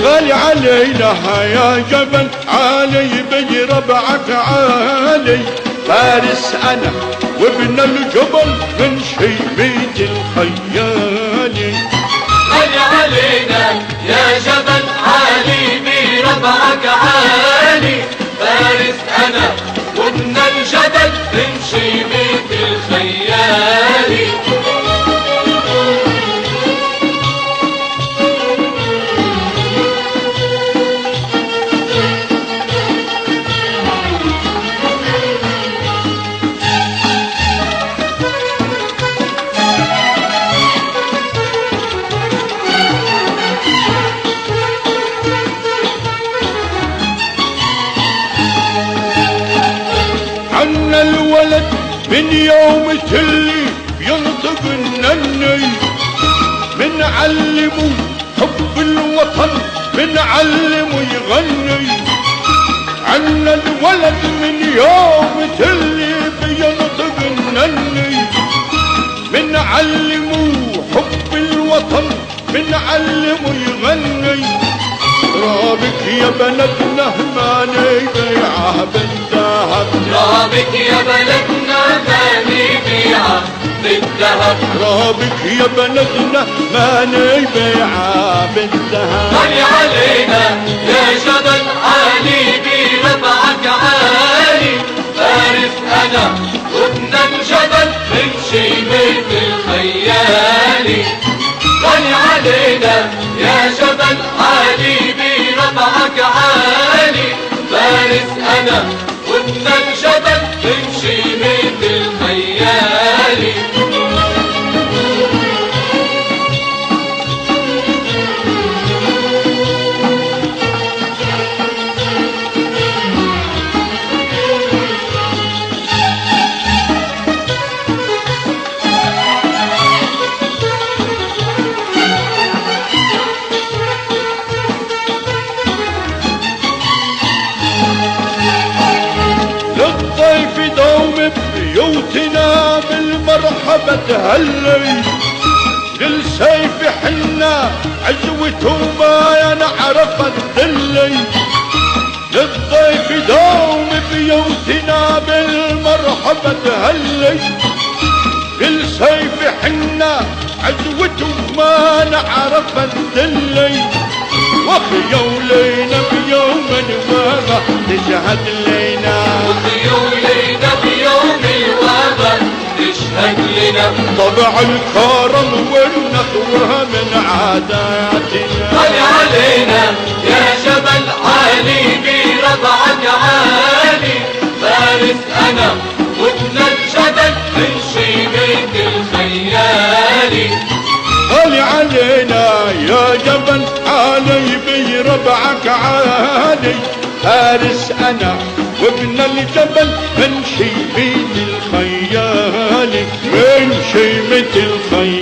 غالي علينا يا جبل عالي بربعك عالي، فارس انا وابن الجبل من شيبة الخيالي. غالي علينا يا جبل عالي بربعك عالي، فارس انا وابن الجبل من شيبة الخيالي. عنا الولد من يوم تلي بينطق النني، من علمه حب الوطن من علمه يغني. عنا الولد من يوم تلي بينطق النني، من علمه حب الوطن من علمه يغني. رابك يا بلدنا ما نبيعه بالذهب، رابك يا بلدنا ما نبيعه بالذهب، رابك يا بلدنا ما نبيعه بالذهب. غالي علينا يا جبل عالي بربعك عالي، فارس انا وابن الجبل من شيبة الخيالي. غالي علينا يا جبل عالي بربعك عالي، فارس انا وابن الجبل من شيبة الخيالي. للضيف دوم ببيوتنا بالمرحبا تهلي، للسيف حنا عزوته ما ينعرف الذلي. للضيف دوم ببيوتنا بالمرحبا تهلي، للسيف حنا عزوته ما نعرف الذلي. وخيولينا بيوم الوابة تشهد لينا، وخيولينا بيوم الوابة تشهد لنا. طبع الكرم والنخوة من عاداتنا. غالي علينا يا جبل عالي بربعك عالي، فارس انا وابن الجبل من شيبة الخيالي. غالي علينا يا جبل عالي بربعك عالي، فارس انا وابن الجبل من شيبة الخيالي، من شيبة الخيالي.